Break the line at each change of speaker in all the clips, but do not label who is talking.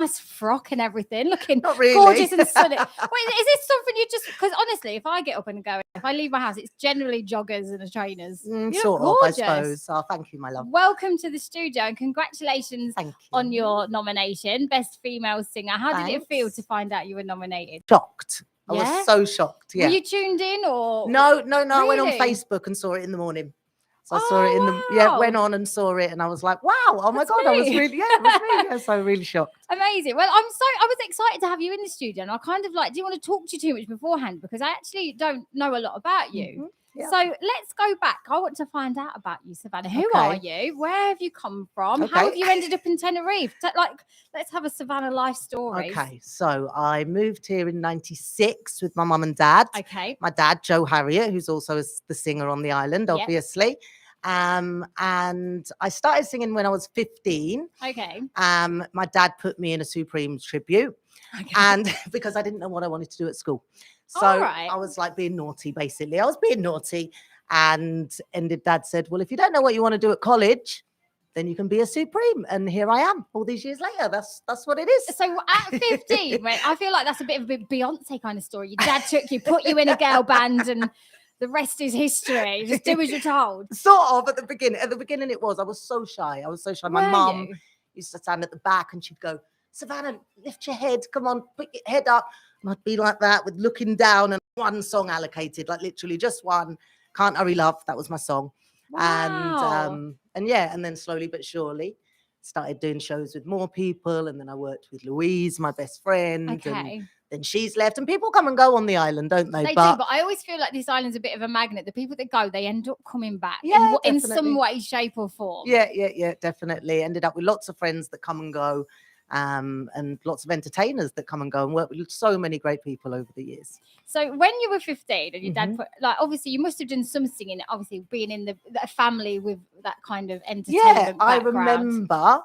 nice frock and everything, looking
Not really.
gorgeous and sunny. Wait, is this something you just, because honestly, if I get up and go, if I leave my house, it's generally joggers and trainers. You
Sort
look
of, I
gorgeous.
suppose. Oh, thank you, my love.
Welcome to the studio and congratulations
Thank you.
on your nomination, Best Female Singer. How did it feel
Thanks.
to find out you were nominated?
Shocked. I
Yeah?
was so shocked. Yeah.
Were you tuned in or?
No. I went on
Really?
Facebook and saw it in the morning. So I
Oh,
saw it in the
wow.
went on and saw it, and I was like, wow, oh my
That's
God, I was
me.
really, it was me. Yeah, so really shocked.
Amazing. Well, I was excited to have you in the studio, and I kind of didn't want to talk to you too much beforehand because I actually don't know a lot about you.
Mhm. Yeah.
So let's go back. I want to find out about you, Savannah. Who
Okay.
are you? Where have you come from? How
Okay.
have you ended up in Tenerife? Let's have a Savannah life story.
Okay, so I moved here in '96 with my mum and dad.
Okay.
My dad, Joe Harriet, who's also the singer on the island,
Yep.
obviously. And I started singing when I was 15.
Okay.
My dad put me in a Supremes tribute,
Okay.
and because I didn't know what I wanted to do at school. So
Alright.
I was like being naughty, basically. I was being naughty. And Dad said, well, if you don't know what you want to do at college, then you can be a Supreme. And here I am all these years later. That's what it is.
So at 15, right, I feel like that's a bit of a Beyonce kind of story. Your dad took you, put you in a girl band, and the rest is history. Just do as you're told.
Sort of at the beginning. At the beginning it was. I was so shy. My
Were
mum
you?
used to stand at the back and she'd go, Savannah, lift your head. Come on, put your head up. And I'd be like that with looking down and one song allocated, like literally just one. Can't Hurry Love. That was my song.
Wow.
And yeah, and then slowly but surely started doing shows with more people. And then I worked with Louise, my best friend.
Okay.
And then she's left. And people come and go on the island, don't they?
They do, but I always feel like this island's a bit of a magnet. The people that go, they end up coming back in some
definitely.
way, shape, or form.
Yeah, definitely. Ended up with lots of friends that come and go. And lots of entertainers that come and go and work with so many great people over the years.
So when you were 15 and your dad
Mhm.
put, obviously you must have done some singing, obviously being in the family with that kind of entertainment
I
background.
remember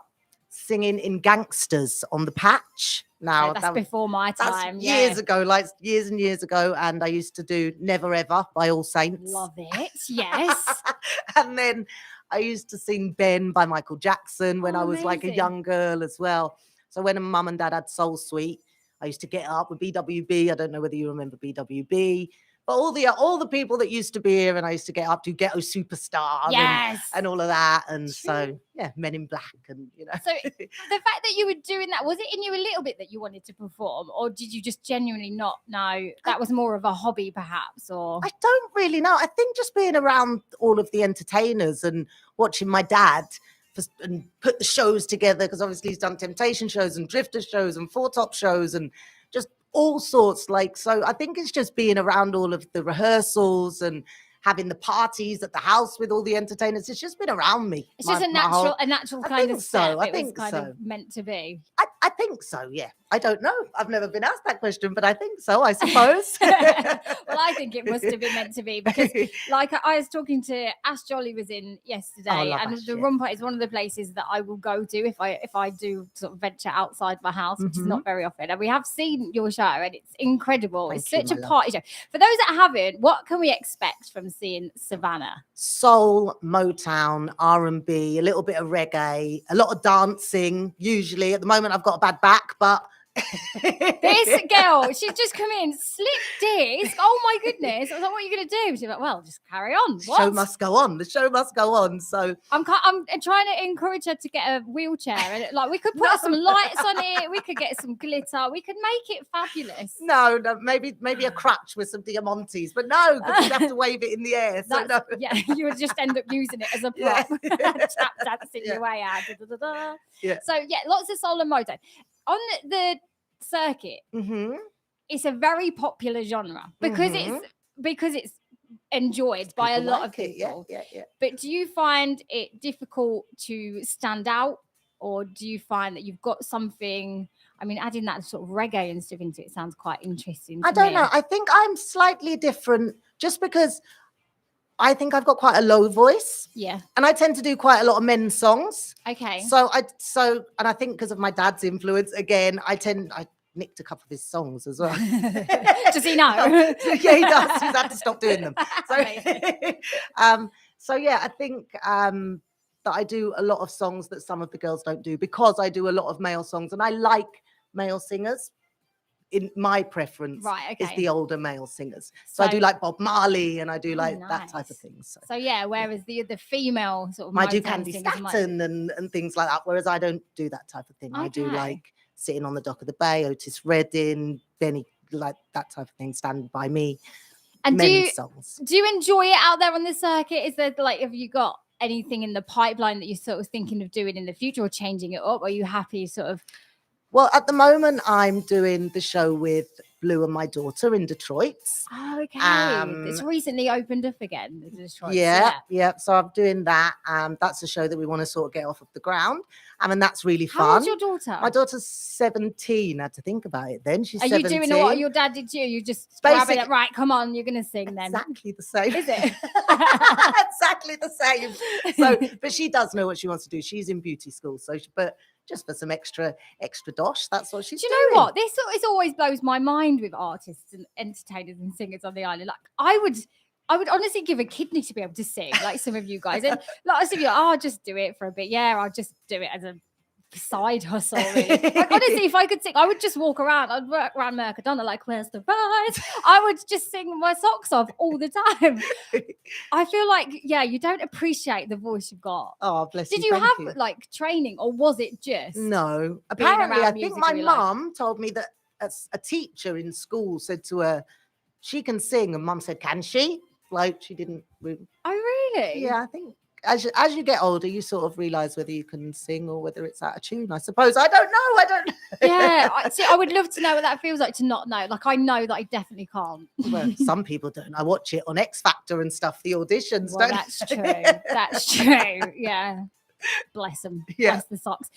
singing in Gangsters on the Patch. Now
That's before my time.
that's years ago, like years and years ago. And I used to do Never Ever by All Saints.
Love it. Yes.
And then I used to sing Ben by Michael Jackson when
Oh,
I was like a
amazing.
young girl as well. So when mum and dad had Soul Suite, I used to get up with BWB. I don't know whether you remember BWB, but all the people that used to be here, and I used to get up to Ghetto Superstar
Yes.
and all of that. And
True.
so yeah, Men in Black and
So the fact that you were doing that, was it in you a little bit that you wanted to perform, or did you just genuinely not know? That was more of a hobby, perhaps, or
I don't really know. I think just being around all of the entertainers and watching my dad and put the shows together, because obviously he's done Temptation shows and Drifter shows and Four Top shows and just all sorts. So I think it's just being around all of the rehearsals and having the parties at the house with all the entertainers. It's just been around me.
it's just a natural kind of step.
I
It
think
was kind
so.
of meant to be.
I think so, yeah. I don't know. I've never been asked that question, but I think so, I suppose.
Well, I think it must have been meant to be, because like I was talking to Ash Jolly was in yesterday,
love
and
Ash,
the
yeah.
Rumpa is one of the places that I will go to if I do sort of venture outside my house, which is not very often. And we have seen your show and it's incredible.
Thank
It's
you,
such a
my love.
party show. For those that haven't, what can we expect from seeing Savannah?
Soul, Motown, R&B, a little bit of reggae, a lot of dancing. Usually, at the moment, I've got a bad back, but
This girl, she's just come in, slip disc. Oh my goodness! I was like, "What are you going to do?" She's like, "Well, just carry on."
the
What?
show must go on. The show must go on. So
I'm trying to encourage her to get a wheelchair, and we could put some lights on it. We could get some glitter. We could make it fabulous.
no, maybe a crutch with some diamantes, but no, because you'd have to wave it in the air. So no.
Yeah, you would just end up using it as a prop. Tap dancing your way out. Da, da, da, da.
Yeah.
So yeah, lots of soul and moto on the circuit.
Mm-hmm.
It's a very popular genre because it's enjoyed by a lot of people.
Yeah.
But do you find it difficult to stand out, or do you find that you've got something? I mean, adding that sort of reggae and stuff into it sounds quite interesting.
I don't know. I think I'm slightly different just because I think I've got quite a low voice.
Yeah.
And I tend to do quite a lot of men's songs.
Okay.
And I think because of my dad's influence, again, I nicked a couple of his songs as well.
Does he know?
Yeah, he does. He's had to stop doing them.
Amazing.
So yeah, I think that I do a lot of songs that some of the girls don't do, because I do a lot of male songs, and I like male singers. In my preference,
Right,
is
okay.
the older male singers. So I do like Bob Marley, and I do like that type of thing.
So yeah, whereas the female sort of
I do
Motown
Candy
singers
Staton and things like that. Whereas I don't do that type of thing. I do
Okay.
like Sitting on the Dock of the Bay, Otis Redding, Benny, like that type of thing. Stand By Me.
And
men's songs.
do you enjoy it out there on the circuit? Is there like, have you got anything in the pipeline that you're sort of thinking of doing in the future or changing it up? Are you happy sort of?
Well, at the moment, I'm doing the show with Blue and My Daughter in Detroit.
Oh, okay. It's recently opened up again, the Detroit.
Yeah. So I'm doing that. That's a show that we want to sort of get off of the ground. And that's really fun.
How old's your daughter?
My daughter's 17. I had to think about it then. She's 17.
Are you doing what your dad did to you? You just grabbing it, right, come on, you're going to sing then.
Exactly the same.
Is it?
Exactly the same. So, but she does know what she wants to do. She's in beauty school. So, but just for some extra dosh, that's what she's doing.
Do you know what? This always blows my mind with artists and entertainers and singers on the island. Like I would honestly give a kidney to be able to sing, like some of you guys. And like some of you, I'll just do it for a bit. Yeah, I'll just do it as a side hustle. Really. Like, honestly, if I could sing, I would just walk around. I'd work around Mercadona, like, where's the prize? I would just sing my socks off all the time. I feel like, yeah, you don't appreciate the voice you've got.
Oh, bless you.
Did you have like training, or was it just?
No. Apparently, I think my mum told me that a teacher in school said to her, she can sing, and mum said, can she? Like, she didn't.
Oh, really?
Yeah, I think. As you get older, you sort of realize whether you can sing or whether it's out of tune, I suppose. I don't know.
Yeah. I would love to know what that feels like to not know. Like, I know that I definitely can't.
Well, some people don't. I watch it on X Factor and stuff, the auditions.
Well, that's true. That's true. Yeah. Bless them. Yeah. Bless the socks.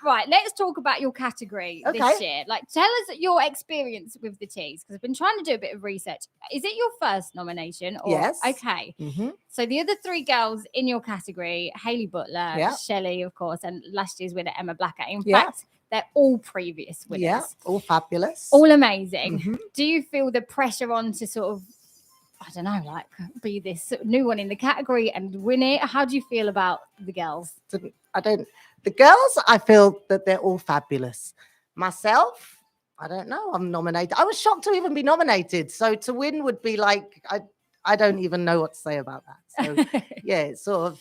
Right, let's talk about your category this year. Like, tell us your experience with the Teas, because I've been trying to do a bit of research. Is it your first nomination? Or...
Yes.
Okay. Mm-hmm. So the other three girls in your category, Hayley Butler, Shelley, of course, and last year's winner, Emma Blackett. In fact, they're all previous winners.
Yeah, all fabulous.
All amazing. Mm-hmm. Do you feel the pressure on to sort of, I don't know, like be this new one in the category and win it? How do you feel about the girls?
The girls, I feel that they're all fabulous. Myself, I don't know. I'm nominated. I was shocked to even be nominated. So to win would be like, I don't even know what to say about that. So yeah, it's sort of,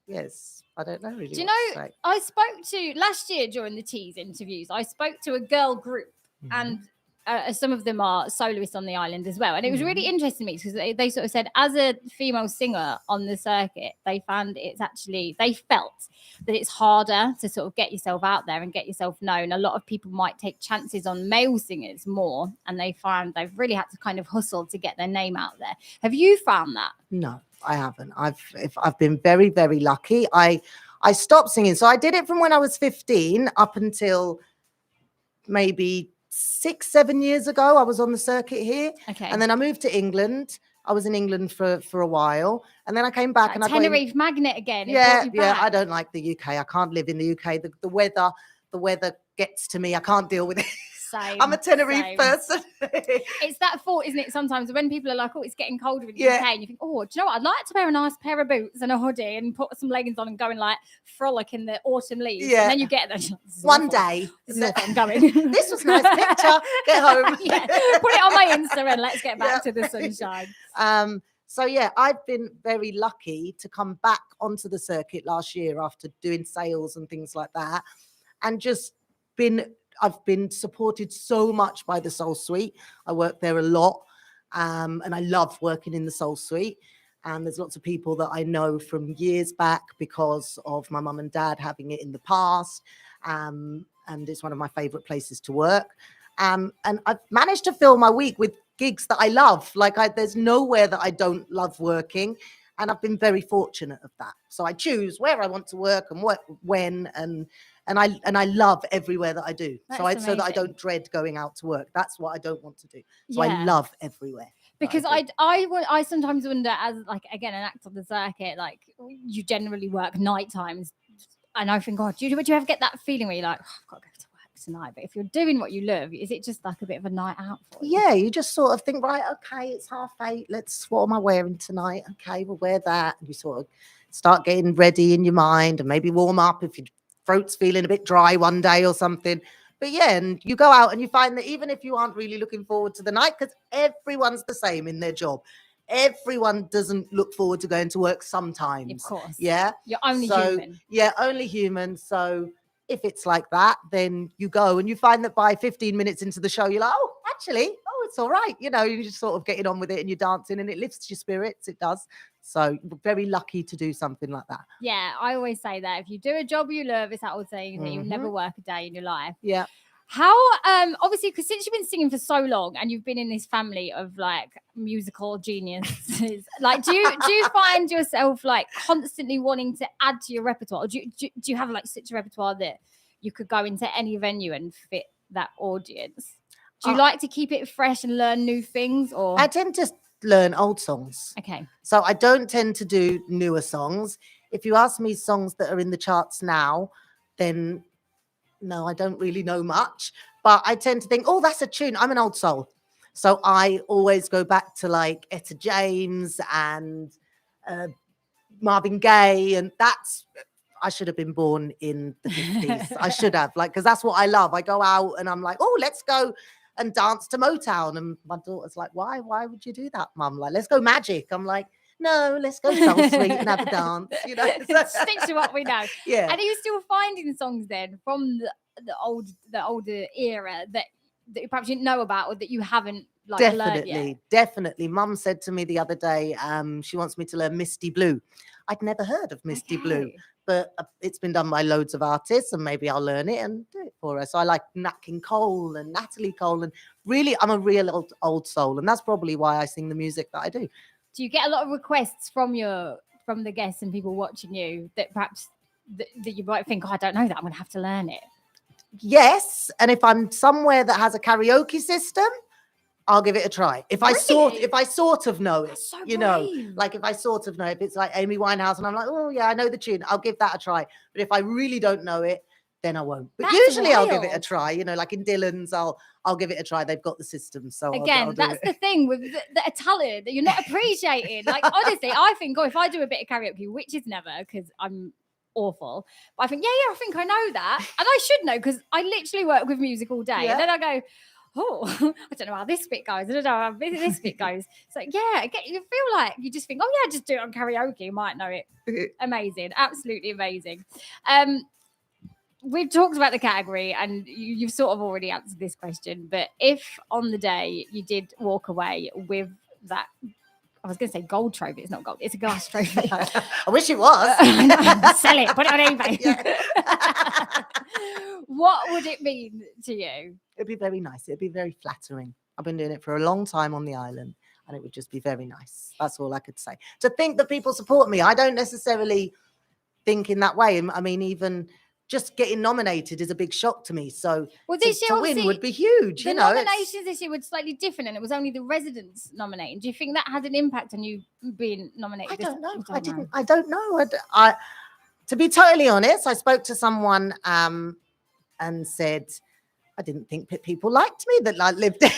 yes, I don't know really.
Do you know, I spoke to, last year during the Teas interviews, I spoke to a girl group, and some of them are soloists on the island as well. And it was really interesting to me because they sort of said, as a female singer on the circuit, they felt that it's harder to sort of get yourself out there and get yourself known. A lot of people might take chances on male singers more, and they find they've really had to kind of hustle to get their name out there. Have you found that?
No, I haven't. I've been very, very lucky. I stopped singing. So I did it from when I was 15 up until maybe 6-7 years ago. I was on the circuit here. Okay. And then I moved to England. I was in England for a while, and then I came back and
Tenerife magnet again.
Yeah. I don't like the UK. I can't live in the UK. The weather gets to me. I can't deal with it.
Same,
I'm a Tenerife person.
It's that thought, isn't it? Sometimes when people are like, "Oh, it's getting colder in the UK," and you think, "Oh, do you know what? I'd like to wear a nice pair of boots and a hoodie and put some leggings on and go and like frolic in the autumn leaves." Yeah. And then you get there.
One day,
this is I'm going.
This was a nice picture. Get home.
Yeah. Put it on my Insta and let's get back to the sunshine.
So yeah, I've been very lucky to come back onto the circuit last year after doing sales and things like that, and just I've been supported so much by the Soul Suite. I work there a lot, and I love working in the Soul Suite. And there's lots of people that I know from years back because of my mum and dad having it in the past. And it's one of my favorite places to work. And I've managed to fill my week with gigs that I love. Like there's nowhere that I don't love working. And I've been very fortunate of that. So I choose where I want to work and when, and I love everywhere that I do. So that I don't dread going out to work. That's what I don't want to do. So I love everywhere.
Because I sometimes wonder, as like again an act on the circuit, like you generally work night times, and I think, God, do you ever get that feeling where you're like, I've got to go to work tonight? But if you're doing what you love, is it just like a bit of a night out for you?
Yeah, you just sort of think, right, okay, it's 8:30. What am I wearing tonight? Okay, we'll wear that. And you sort of start getting ready in your mind and maybe warm up if your throat's feeling a bit dry one day or something. But yeah, and you go out and you find that even if you aren't really looking forward to the night, because everyone's the same in their job. Everyone doesn't look forward to going to work sometimes.
Of course.
Yeah.
You're only human.
Yeah, only human. So if it's like that, then you go and you find that by 15 minutes into the show, you're like, oh, actually, it's all right. You know, you're just sort of getting on with it and you're dancing and it lifts your spirits. It does. So we're very lucky to do something like that.
Yeah, I always say that if you do a job you love, it's that old saying that you'll never work a day in your life.
Yeah.
How obviously, because since you've been singing for so long and you've been in this family of like musical geniuses, like do you find yourself like constantly wanting to add to your repertoire, or do you have like such a repertoire that you could go into any venue and fit that audience? Do you like to keep it fresh and learn new things, or
I tend to learn old songs.
Okay.
So I don't tend to do newer songs. If you ask me songs that are in the charts now, then no, I don't really know much, but I tend to think, oh, that's a tune. I'm an old soul. So I always go back to like Etta James and Marvin Gaye. And I should have been born in the 50s. I should have, because that's what I love. I go out and I'm like, oh, let's go and dance to Motown. And my daughter's like, why would you do that, Mum? Like, let's go Magic. I'm like, no, let's go Soul Sweet and have a dance, you know.
Stick to what we know.
Yeah.
And are you still finding songs then from the older era that you perhaps didn't know about, or that you haven't learned yet?
Definitely. Mum said to me the other day, she wants me to learn Misty Blue. I'd never heard of Misty Blue, but it's been done by loads of artists, and maybe I'll learn it and do it for her. So I like Nat King Cole and Natalie Cole, and really, I'm a real old soul, and that's probably why I sing the music that I do.
Do you get a lot of requests from the guests and people watching you that perhaps that you might think, oh, I don't know that, I'm going to have to learn it?
Yes, and if I'm somewhere that has a karaoke system, I'll give it a try. If I sort of know it,
so
you know, like if I sort of know, if it's like Amy Winehouse and I'm like, oh yeah, I know the tune, I'll give that a try. But if I really don't know it, then I won't. But usually I'll give it a try, you know, like in Dylan's, I'll give it a try. They've got the system. So
again, that's the thing with the talent that you're not appreciating. Like, honestly, I think, if I do a bit of karaoke, which is never, because I'm awful, but I think, I think I know that. And I should know, because I literally work with music all day. And then I go, oh, I don't know how this bit goes. I don't know how this bit goes. So you feel like you just think, oh yeah, just do it on karaoke. You might know it. Amazing. Absolutely amazing. We've talked about the category, and you've sort of already answered this question, but if on the day you did walk away with that, I was going to say gold trophy. It's not gold. It's a glass trophy.
I wish it was.
Sell it. Put it on eBay. What would it mean to you?
It'd be very nice. It'd be very flattering. I've been doing it for a long time on the island, and it would just be very nice. That's all I could say. To think that people support me, I don't necessarily think in that way. I mean, even just getting nominated is a big shock to me. So
this year,
to win would be huge.
The nominations this year were slightly different, and it was only the residents nominating. Do you think that had an impact on you being nominated?
I don't know. I don't know. To be totally honest, I spoke to someone and said, I didn't think people liked me that lived there.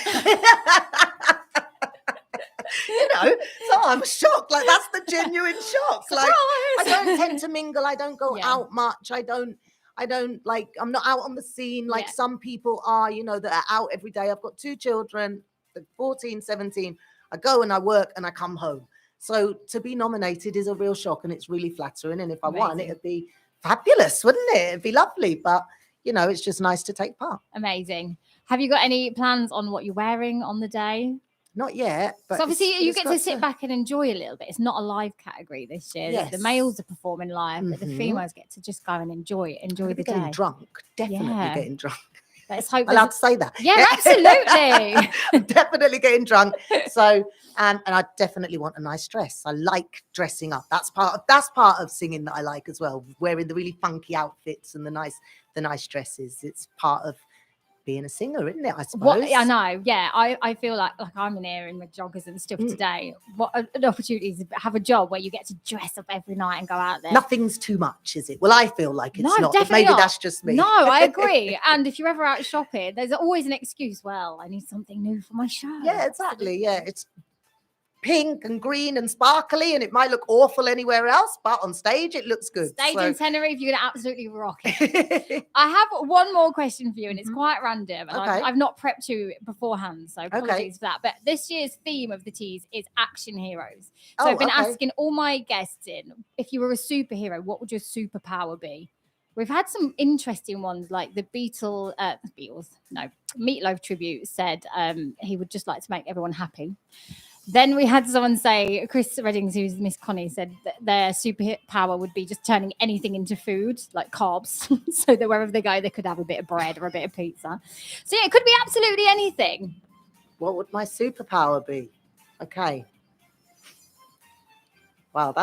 You know, so I'm shocked. Like, that's the genuine shock. Like, I don't tend to mingle. I don't go out much. I don't like, I'm not out on the scene like some people are, you know, that are out every day. I've got 2 children, 14, 17. I go and I work and I come home. So to be nominated is a real shock, and it's really flattering. And if I won, it'd be fabulous, wouldn't it? It'd be lovely. But, you know, it's just nice to take part.
Amazing. Have you got any plans on what you're wearing on the day?
Not yet. But
so obviously you get to sit back and enjoy a little bit. It's not a live category this year. Yes. The males are performing live, but the females get to just go and enjoy the day.
Getting drunk. Definitely getting drunk.
Let's hope.
Allowed to say that.
Yeah, absolutely.
Definitely getting drunk. So, and I definitely want a nice dress. I like dressing up. That's part of singing that I like as well. Wearing the really funky outfits and the nice dresses. It's part of being a singer, isn't it? I suppose.
I know. Yeah, I feel like I'm in here in my joggers and stuff today. What an opportunity to have a job where you get to dress up every night and go out there.
Nothing's too much, is it? Well, I feel like it's not. But maybe that's just me.
No, I agree. And if you're ever out shopping, there's always an excuse. Well, I need something new for my show.
Yeah, exactly. Yeah, it's pink and green and sparkly, and it might look awful anywhere else, but on stage it looks good.
Stage in Tenerife, you're gonna absolutely rock it. I have one more question for you, and it's quite random, and I've not prepped you beforehand, so apologies for that. But this year's theme of the Teas is action heroes. So I've been asking all my guests if you were a superhero, what would your superpower be? We've had some interesting ones, like the Meatloaf tribute said he would just like to make everyone happy. Then we had someone say, Chris Reddings, who's Miss Connie, said that their superpower would be just turning anything into food, like carbs, so that wherever they go, they could have a bit of bread or a bit of pizza. So yeah, it could be absolutely anything.
What would my superpower be? Okay. Wow,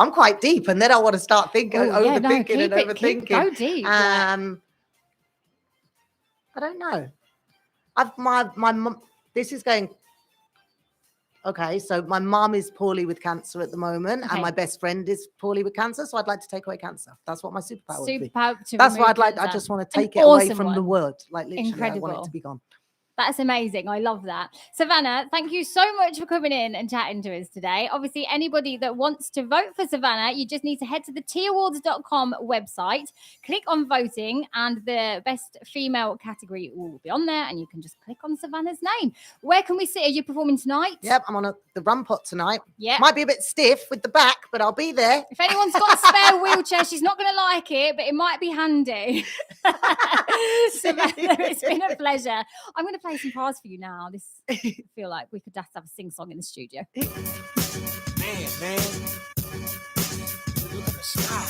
I'm quite deep, and then I want to start thinking, overthinking.
Go deep.
I don't know. My mum. This is going. Okay, so my mum is poorly with cancer at the moment, and my best friend is poorly with cancer. So I'd like to take away cancer. That's what my superpower would be. That's what I'd like. I just want to take it away from the world. Like literally,
incredible.
I want it to be gone.
That's amazing. I love that. Savannah, thank you so much for coming in and chatting to us today. Obviously, anybody that wants to vote for Savannah, you just need to head to the teawards.com website, click on voting, and the best female category will be on there, and you can just click on Savannah's name. Where can we see? Are you performing tonight?
Yep, I'm on the rum pot tonight.
Yeah.
Might be a bit stiff with the back, but I'll be there.
If anyone's got a spare wheelchair, she's not going to like it, but it might be handy. Savannah, it's been a pleasure. I'm going to play some bars for you now. I feel like we could just have a sing-song in the studio.
Man, you're like a star.